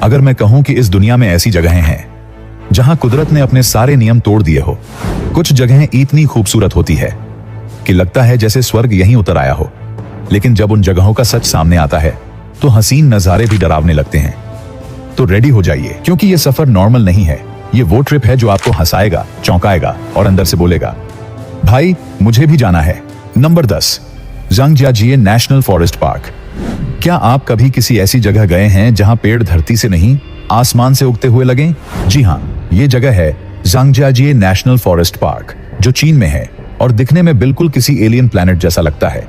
अगर मैं कहूं कि इस दुनिया में ऐसी जगहें हैं जहां कुदरत ने अपने सारे नियम तोड़ दिए हो, कुछ जगहें इतनी खूबसूरत होती है कि लगता है जैसे स्वर्ग यहीं उतर आया हो, लेकिन जब उन जगहों का सच सामने आता है तो हसीन नजारे भी डरावने लगते हैं। तो रेडी हो जाइए, क्योंकि ये सफर नॉर्मल नहीं है। ये वो ट्रिप है जो आपको हंसाएगा, चौंकाएगा और अंदर से बोलेगा, भाई मुझे भी जाना है। Number 10, Zhangjiajie national forest park. क्या आप कभी किसी ऐसी जगह गए हैं जहां पेड़ धरती से नहीं, आसमान से उगते हुए लगें? जी हां, ये जगह है ज़ांगजियाजिए नेशनल फॉरेस्ट पार्क, जो चीन में है और दिखने में बिल्कुल किसी एलियन प्लैनेट जैसा लगता है,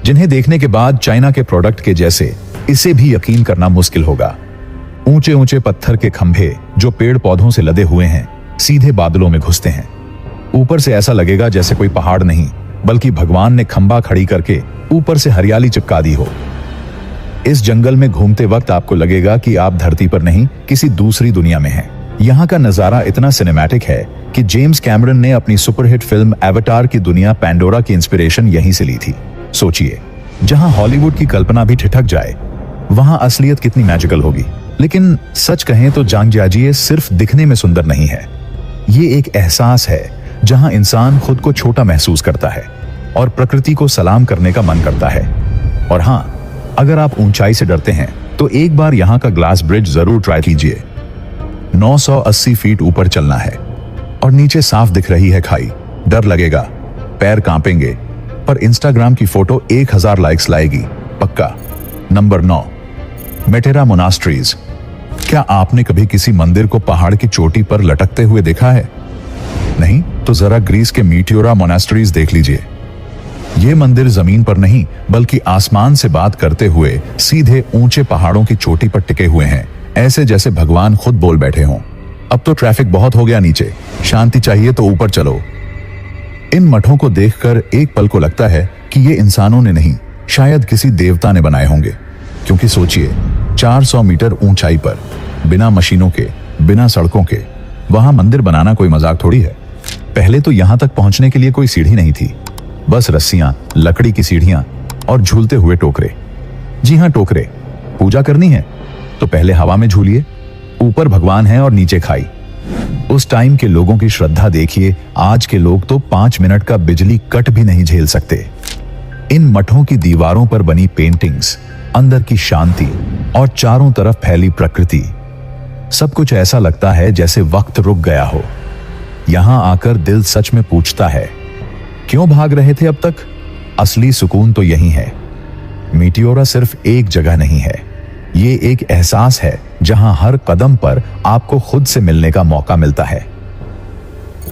जिन्हें देखने के बाद चाइना के प्रोडक्ट के जैसे इसे भी यकीन करना मुश्किल होगा। ऊंचे ऊंचे पत्थर के खंभे जो पेड़ पौधों से लदे हुए हैं, सीधे बादलों में घुसते हैं। ऊपर से ऐसा लगेगा जैसे कोई पहाड़ नहीं, बल्कि भगवान ने खंभा खड़ी करके ऊपर से हरियाली चिपका दी हो। इस जंगल में घूमते वक्त आपको लगेगा कि आप धरती पर नहीं, किसी दूसरी दुनिया में हैं। यहाँ का नजारा इतना सिनेमैटिक है कि जेम्स कैमरन ने अपनी सुपरहिट फिल्म एवाटार की दुनिया पैंडोरा की इंस्पिरेशन यहीं से ली थी। सोचिए, जहां हॉलीवुड की कल्पना भी ठिठक जाए, वहां असलियत कितनी मैजिकल होगी। लेकिन सच कहें तो ज़ांगजियाजिए सिर्फ दिखने में सुंदर नहीं है, ये एक एहसास है जहां इंसान खुद को छोटा महसूस करता है और प्रकृति को सलाम करने का मन करता है। और हां, अगर आप ऊंचाई से डरते हैं तो एक बार यहां का ग्लास ब्रिज जरूर ट्राई कीजिए। 980 फीट ऊपर चलना है और नीचे साफ दिख रही है खाई। डर लगेगा, पैर कांपेंगे, पर इंस्टाग्राम की फोटो 1000 लाइक्स लाएगी पक्का। Number 9, Matera monasteries. क्या आपने कभी किसी मंदिर को पहाड़ की चोटी पर लटकते हुए देखा है? नहीं तो जरा ग्रीस के मीटियोरा मोनास्ट्रीज देख लीजिए। ये मंदिर जमीन पर नहीं, बल्कि आसमान से बात करते हुए सीधे ऊंचे पहाड़ों की चोटी पर टिके हुए हैं, ऐसे जैसे भगवान खुद बोल बैठे हों, अब तो ट्रैफिक बहुत हो गया नीचे, शांति चाहिए तो ऊपर चलो। इन मठों को देखकर एक पल को लगता है कि ये इंसानों ने नहीं, शायद किसी देवता ने बनाए होंगे। क्योंकि सोचिए, 400 मीटर ऊंचाई पर, बिना मशीनों के, बिना सड़कों के, वहां मंदिर बनाना कोई मजाक थोड़ी है। पहले तो यहां तक पहुंचने के लिए कोई सीढ़ी नहीं थी, बस रस्सियां, लकड़ी की सीढ़ियां और झूलते हुए टोकरे। जी हां, टोकरे। पूजा करनी है तो पहले हवा में झूलिए, ऊपर भगवान है और नीचे खाई। उस टाइम के लोगों की श्रद्धा देखिए, आज के लोग तो 5 मिनट का बिजली कट भी नहीं झेल सकते। इन मठों की दीवारों पर बनी पेंटिंग्स, अंदर की शांति और चारों तरफ फैली प्रकृति, सब कुछ ऐसा लगता है जैसे वक्त रुक गया हो। यहां आकर दिल सच में पूछता है, क्यों भाग रहे थे अब तक? असली सुकून तो यही है। मीटियोरा सिर्फ एक जगह नहीं है, ये एक एहसास है जहां हर कदम पर आपको खुद से मिलने का मौका मिलता है।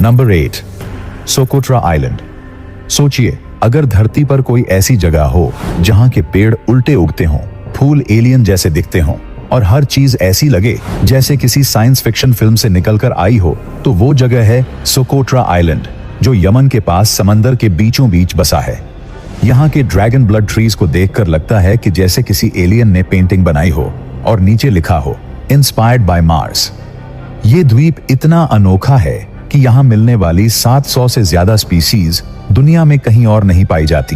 Number 8, Socotra island. सोचिए, अगर धरती पर कोई ऐसी जगह हो जहां के पेड़ उल्टे उगते हों, फूल एलियन जैसे दिखते हों और हर चीज ऐसी लगे जैसे किसी साइंस फिक्शन फिल्म से निकलकर आई हो, तो वो जगह है सोकोट्रा आइलैंड, जो यमन के पास समंदर के बीचों बीच बसा है। यहाँ के ड्रैगन ब्लड ट्रीज को देखकर लगता है कि जैसे किसी एलियन ने पेंटिंग बनाई हो और नीचे लिखा हो, इंस्पायर्ड बाय मार्स। ये द्वीप इतना अनोखा है कि यहाँ मिलने वाली 700 से ज्यादा स्पीसीज दुनिया में कहीं और नहीं पाई जाती।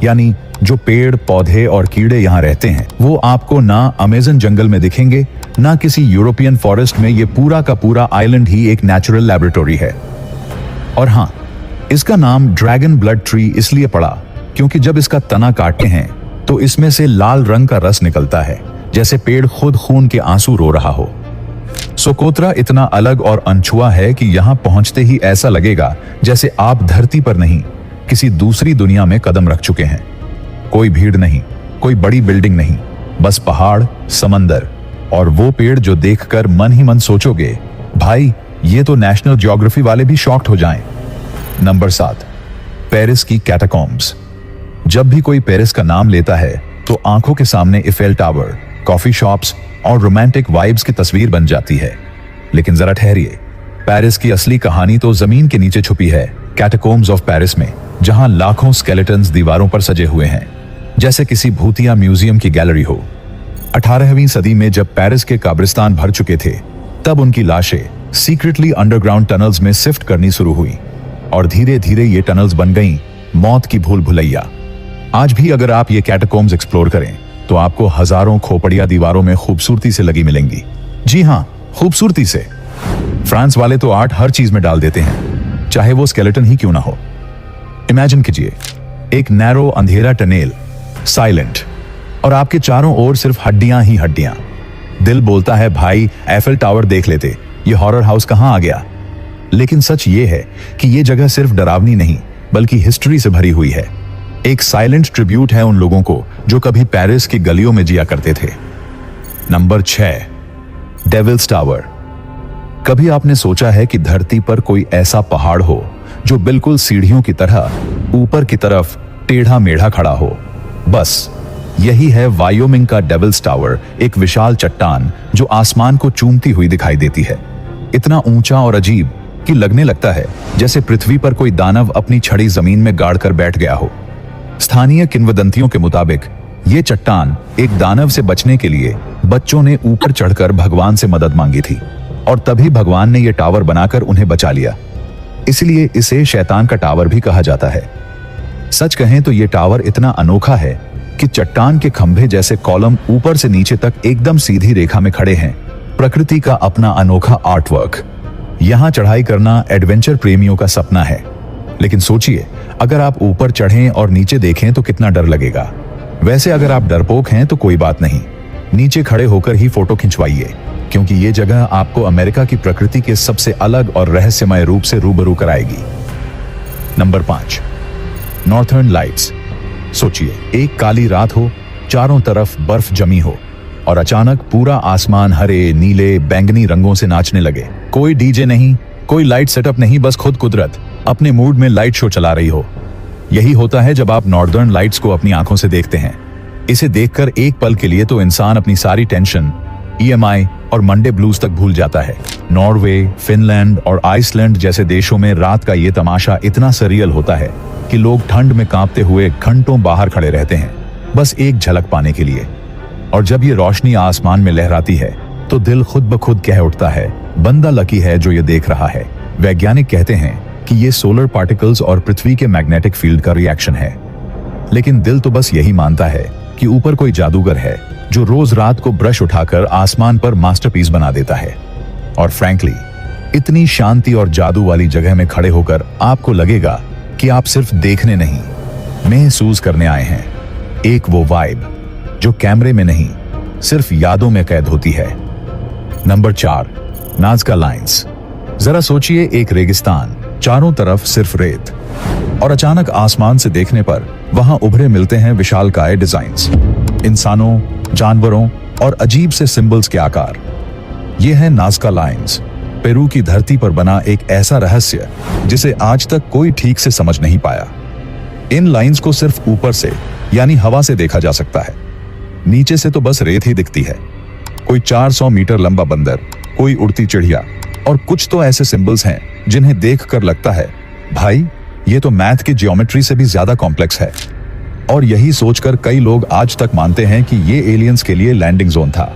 यानी जो पेड़, पौधे और कीड़े यहाँ रहते हैं, वो आपको ना अमेज़न जंगल में दिखेंगे, ना किसी यूरोपियन फॉरेस्ट में। ये पूरा का पूरा आइलैंड ही एक नेचुरल लैबोरेटरी है। और हाँ, इसका नाम ड्रैगन ब्लड ट्री इसलिए पड़ा क्योंकि जब इसका तना काटते हैं तो इसमें से लाल रंग का रस निकलता है, जैसे पेड़ खुद खून के आंसू रो रहा हो। सोकोत्रा इतना अलग और अनछुआ है कि यहाँ पहुंचते ही ऐसा लगेगा जैसे आप धरती पर नहीं, किसी दूसरी दुनिया में कदम रख चुके हैं। कोई भीड़ नहीं, कोई बड़ी बिल्डिंग नहीं, बस पहाड़, समंदर और वो पेड़ जो देखकर मन ही मन सोचोगे, भाई ये तो नेशनल ज्योग्राफी वाले भी शॉक्ड हो जाएं। नंबर 7, पेरिस की कैटाकॉम्ब्स। जब भी कोई पेरिस का नाम लेता है तो आंखों के सामने इफेल टावर, कॉफी शॉप्स और रोमांटिक वाइब्स की तस्वीर बन जाती है। लेकिन जरा ठहरिए, पेरिस की असली कहानी तो जमीन के नीचे छुपी है, कैटाकॉम्ब्स ऑफ पेरिस में, जहां लाखों स्केलेटन्स दीवारों पर सजे हुए हैं, जैसे किसी भूतिया म्यूजियम की गैलरी हो। 18वीं सदी में जब पेरिस के कब्रिस्तान भर चुके थे, तब उनकी लाशें सीक्रेटली अंडरग्राउंड टनल्स में शिफ्ट करनी शुरू हुई और धीरे धीरे ये टनल्स बन गईं मौत की भूल भुलैया। आज भी अगर आप ये कैटाकॉम्ब्स एक्सप्लोर करें तो आपको हजारों खोपड़िया दीवारों में खूबसूरती से लगी मिलेंगी। जी हां, खूबसूरती से। फ्रांस वाले तो आर्ट हर चीज में डाल देते हैं, चाहे वो स्केलेटन ही क्यों ना हो। इमेजिन कीजिए, एक नैरो अंधेरा टनेल, साइलेंट, और आपके चारों ओर सिर्फ हड्डियां ही हड्डियां। दिल बोलता है भाई एफिल टावर देख लेते, ये हॉरर हाउस कहां आ गया। लेकिन सच ये है कि ये जगह सिर्फ डरावनी नहीं बल्कि हिस्ट्री से भरी हुई है। एक साइलेंट ट्रिब्यूट है उन लोगों को जो कभी पेरिस की गलियों में जिया करते थे। Number 6, Devils Tower. कभी आपने सोचा है कि धरती पर कोई ऐसा पहाड़ हो जो बिल्कुल सीढ़ियों की तरह ऊपर की तरफ टेढ़ा मेढ़ा खड़ा हो? बस यही है वायोमिंग का डेविल्स टावर, एक विशाल चट्टान जो आसमान को चूमती हुई दिखाई देती है। इतना ऊंचा और अजीब कि लगने लगता है जैसे पृथ्वी पर कोई दानव अपनी छड़ी जमीन में गाड़ कर बैठ गया हो। स्थानीय किंवदंतियों के मुताबिक ये चट्टान एक दानव से बचने के लिए बच्चों ने ऊपर चढ़कर भगवान से मदद मांगी थी और तभी भगवान ने यह टावर बनाकर उन्हें बचा लिया। इसलिए इसे शैतान का टावर भी कहा जाता है। सच कहें तो यह टावर इतना अनोखा है कि चट्टान के खंभे जैसे कॉलम ऊपर से नीचे तक एकदम सीधी रेखा में खड़े हैं। प्रकृति का अपना अनोखा आर्टवर्क। यहां चढ़ाई करना एडवेंचर प्रेमियों का सपना है। लेकिन सोचिए, अगर आप ऊपर चढ़ें और नीचे देखें तो कितना डर लगेगा। वैसे अगर आप डरपोक हैं तो कोई बात नहीं, नीचे खड़े होकर ही फोटो खिंचवाइए, क्योंकि ये जगह आपको अमेरिका की प्रकृति के सबसे अलग और रहस्यमय रूप से रूबरू कराएगी। Number 5, northern lights. सोचिए, एक काली रात हो, चारों तरफ बर्फ जमी हो और अचानक पूरा आसमान हरे, नीले, बैंगनी रंगों से नाचने लगे। कोई डीजे नहीं, कोई लाइट सेटअप नहीं, बस खुद कुदरत अपने मूड में लाइट शो चला रही हो। यही होता है जब आप नॉर्दर्न लाइट्स को अपनी आंखों से देखते हैं। इसे देखकर एक पल के लिए तो इंसान अपनी सारी टेंशन, EMI और मंडे ब्लूज तक भूल जाता है। नॉर्वे, फिनलैंड और आइसलैंड जैसे देशों में रात का ये तमाशा इतना सरियल होता है कि लोग ठंड में कांपते हुए घंटों बाहर खड़े रहते हैं, बस एक झलक पाने के लिए। और जब ये रोशनी आसमान में लहराती है तो दिल खुद ब खुद कह उठता है, बंदा लकी है जो ये देख रहा है। वैज्ञानिक कहते हैं कि ये सोलर पार्टिकल्स और पृथ्वी के मैग्नेटिक फील्ड का रिएक्शन है। लेकिन दिल तो बस यही मानता है कि ऊपर कोई जादूगर है जो रोज रात को ब्रश उठाकर आसमान पर मास्टरपीस बना देता है। और फ्रैंकली, इतनी शांति और जादू वाली जगह में खड़े होकर आपको लगेगा कि आप सिर्फ देखने नहीं, महसूस करने आए हैं। एक वो वाइब जो कैमरे में नहीं, सिर्फ यादों में कैद होती है। Number 4, Nazca lines. जरा सोचिए, एक रेगिस्तान, चारों तरफ सिर्फ रेत, और अचानक आसमान से देखने पर वहां उभरे मिलते हैं विशालकाय डिजाइन्स, इंसानों, जानवरों और अजीब से सिंबल्स के आकार। ये है नाज़का लाइंस, पेरू की धरती पर बना एक ऐसा रहस्य जिसे आज तक कोई ठीक से समझ नहीं पाया। इन लाइंस को सिर्फ ऊपर से यानी हवा से देखा जा सकता है, नीचे से तो बस रेत ही दिखती है। कोई 400 मीटर लंबा बंदर, कोई उड़ती चिड़िया और कुछ तो ऐसे सिंबल्स हैं जिन्हें देखकर लगता है भाई ये तो मैथ की ज्योमेट्री से भी ज्यादा कॉम्प्लेक्स है। और यही सोचकर कई लोग आज तक मानते हैं कि ये एलियंस के लिए लैंडिंग जोन था।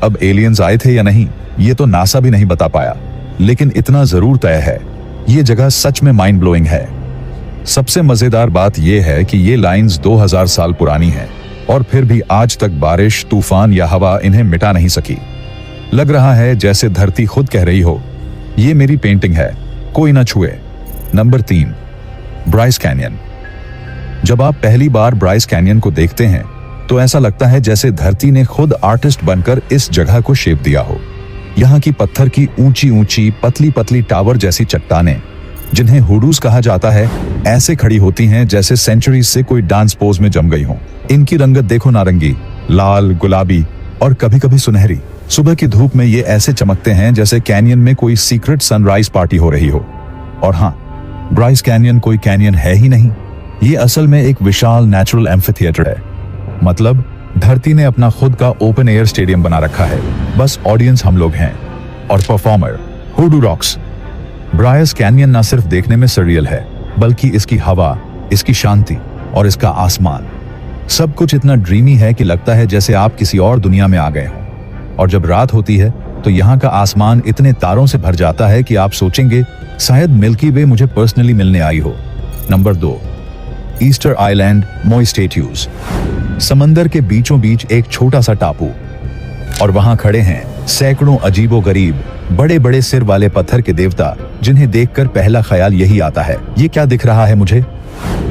अब एलियंस आए थे या नहीं ये तो नासा भी नहीं बता पाया, लेकिन इतना जरूर तय है, ये जगह सच में माइंड ब्लोइंग है। सबसे मजेदार बात यह है कि ये लाइंस 2000 साल पुरानी है और फिर भी आज तक बारिश, तूफान या हवा इन्हें मिटा नहीं सकी। लग रहा है जैसे धरती खुद कह रही हो, ये मेरी पेंटिंग है, कोई ना छुए। Number 3, Bryce canyon. जब आप पहली बार ब्राइस कैनियन को देखते हैं तो ऐसा लगता है जैसे धरती ने खुद आर्टिस्ट बनकर इस जगह को शेप दिया हो। यहाँ की पत्थर की ऊंची ऊंची, पतली पतली टावर जैसी चट्टानें, जिन्हें हुडूस कहा जाता है, ऐसे खड़ी होती हैं जैसे सेंचुरीज से कोई डांस पोज में जम गई हो। इनकी रंगत देखो, नारंगी, लाल, गुलाबी और कभी कभी सुनहरी। सुबह की धूप में ये ऐसे चमकते हैं जैसे कैनियन में कोई सीक्रेट सनराइज पार्टी हो रही हो। और हाँ, ब्राइस कैनियन कोई कैनियन है ही नहीं, ये असल में एक विशाल नेचुरल एम्फीथिएटर है। मतलब धरती ने अपना खुद का ओपन एयर स्टेडियम बना रखा है, बस ऑडियंस हम लोग हैं और परफॉर्मर हुडू रॉक्स। ब्राइस कैनियन न सिर्फ देखने में सरियल है, बल्कि इसकी हवा, इसकी शांति और इसका आसमान, सब कुछ इतना ड्रीमी है कि लगता है जैसे आप किसी और दुनिया में आ गए हों। और जब रात होती है तो यहाँ का आसमान इतने तारों से भर जाता है कि आप सोचेंगे शायद मिल्की वे मुझे पर्सनली मिलने आई हो। नंबर 2, ईस्टर आइलैंड मोई स्टेट्यूज। समंदर के बीचों बीच एक छोटा सा टापू, और वहां खड़े हैं सैकड़ों अजीबोगरीब बड़े बड़े सिर वाले पत्थर के देवता, जिन्हें देखकर पहला ख्याल यही आता है, ये क्या दिख रहा है मुझे?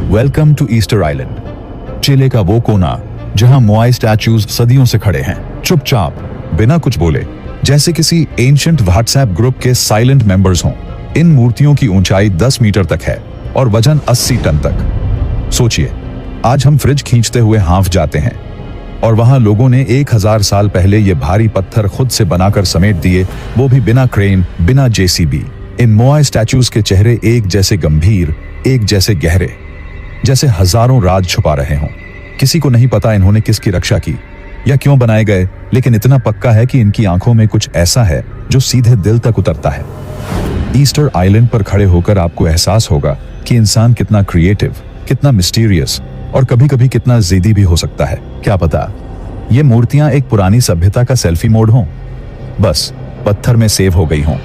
वेलकम टू ईस्टर आइलैंड, चिले का वो कोना जहां मोआई स्टैच्यूज सदियों से खड़े हैं, चुपचाप, बिना कुछ बोले, जैसे किसी एंशिएंट व्हाट्सएप ग्रुप के साइलेंट मेंबर्स हों। इन मूर्तियों की ऊंचाई 10 मीटर तक है और वजन 80 टन तक। सोचिए, आज हम फ्रिज खींचते हुए हांफ जाते हैं, और वहां लोगों ने 1000 साल पहले ये भारी पत्थर खुद से बनाकर समेट दिए, वो भी बिना क्रेन, बिना जेसीबी। इन मोआई स्टैच्यूज के चेहरे एक जैसे गंभीर, एक जैसे गहरे, जैसे हजारों राज छुपा रहे हों। किसी को नहीं पता इन्होंने किसकी रक्षा की या क्यों बनाए गए, लेकिन इतना पक्का है कि इनकी आंखों में कुछ ऐसा है जो सीधे दिल तक उतरता है। ईस्टर आइलैंड पर खड़े होकर आपको एहसास होगा कि इंसान कितना क्रिएटिव, कितना मिस्टीरियस और कभी कभी कितना जिद्दी भी हो सकता है। क्या पता ये मूर्तियां एक पुरानी सभ्यता का सेल्फी मोड हों, बस पत्थर में सेव हो गई हों।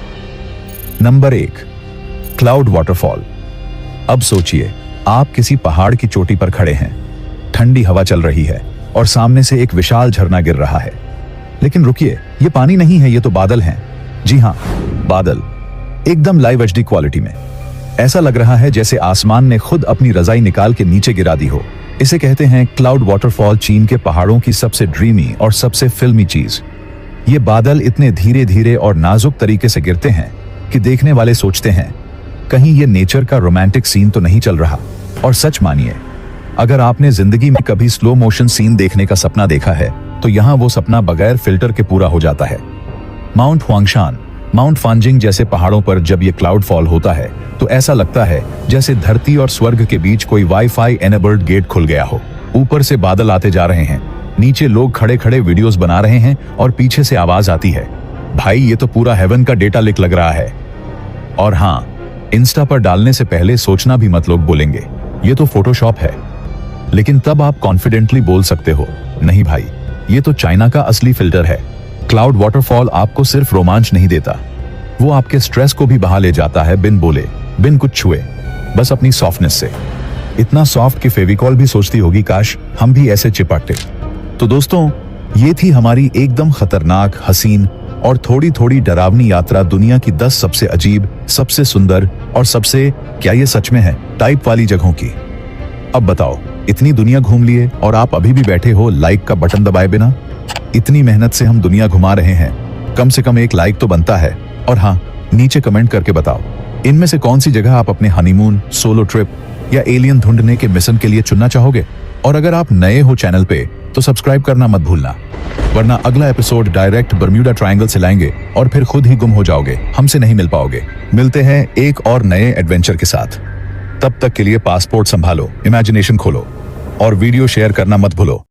Number 1, cloud waterfall. अब सोचिए, आप किसी पहाड़ की चोटी पर खड़े हैं, ठंडी हवा चल रही है और सामने से एक विशाल झरना गिर रहा है। लेकिन रुकिए, ये पानी नहीं है, ये तो बादल हैं। जी हाँ, बादल, एकदम लाइव HD क्वालिटी में। ऐसा लग रहा है जैसे आसमान ने खुद अपनी रजाई निकाल के नीचे गिरा दी हो। इसे कहते हैं क्लाउड वाटरफॉल, चीन के पहाड़ों की सबसे ड्रीमी और सबसे फिल्मी चीज। ये बादल इतने धीरे धीरे और नाजुक तरीके से गिरते हैं कि देखने वाले सोचते हैं कहीं ये नेचर का रोमांटिक सीन तो नहीं चल रहा। और सच मानिए, अगर आपने जिंदगी में कभी स्लो मोशन सीन देखने का सपना देखा है, तो यहाँ वो सपना बगैर फिल्टर के पूरा हो जाता है। माउंट हुआंगशान, माउंट फांजिंग जैसे पहाड़ों पर जब ये क्लाउड फॉल होता है तो ऐसा लगता है जैसे धरती और स्वर्ग के बीच कोई वाईफाई एनेबल्ड गेट खुल गया हो। ऊपर से बादल आते जा रहे हैं, नीचे लोग खड़े खड़े वीडियोस बना रहे हैं और पीछे से आवाज आती है, भाई ये तो पूरा हेवन का डेटा लीक लग रहा है। और हाँ, इंस्टा पर डालने से पहले सोचना भी मत, लोग बोलेंगे ये तो फोटोशॉप है। लेकिन तब आप कॉन्फिडेंटली बोल सकते हो, नहीं भाई, ये तो चाइना का असली फिल्टर है। क्लाउड वाटरफॉल आपको सिर्फ रोमांच नहीं देता, वो आपके स्ट्रेस को भी बहा ले जाता है, बिन बोले, बिन कुछ छुए, बस अपनी सॉफ्टनेस से। इतना सॉफ्ट कि फेविकॉल भी सोचती होगी काश हम भी ऐसे चिपकते। तो दोस्तों, ये थी हमारी एकदम खतरनाक, हसीन और थोड़ी थोड़ी डरावनी यात्रा दुनिया की 10 सबसे अजीब, सबसे सुंदर और सबसे क्या ये सच में है टाइप वाली जगहों की। अब बताओ, इतनी दुनिया घूम लिए और आप अभी भी बैठे हो लाइक का बटन दबाए बिना? इतनी मेहनत से हम दुनिया घुमा रहे हैं, कम से कम एक लाइक तो बनता है। और हाँ, नीचे कमेंट करके बताओ इनमें से कौन सी जगह आप अपने हनीमून, सोलो ट्रिप या एलियन ढूंढने के मिशन के लिए चुनना चाहोगे। और अगर आप नए हो चैनल पे तो सब्सक्राइब करना मत भूलना, वरना अगला एपिसोड डायरेक्ट बर्म्यूडा ट्रायंगल से लाएंगे और फिर खुद ही गुम हो जाओगे, हमसे नहीं मिल पाओगे। मिलते हैं एक और नए एडवेंचर के साथ। तब तक के लिए पासपोर्ट संभालो, इमेजिनेशन खोलो और वीडियो शेयर करना मत भूलो।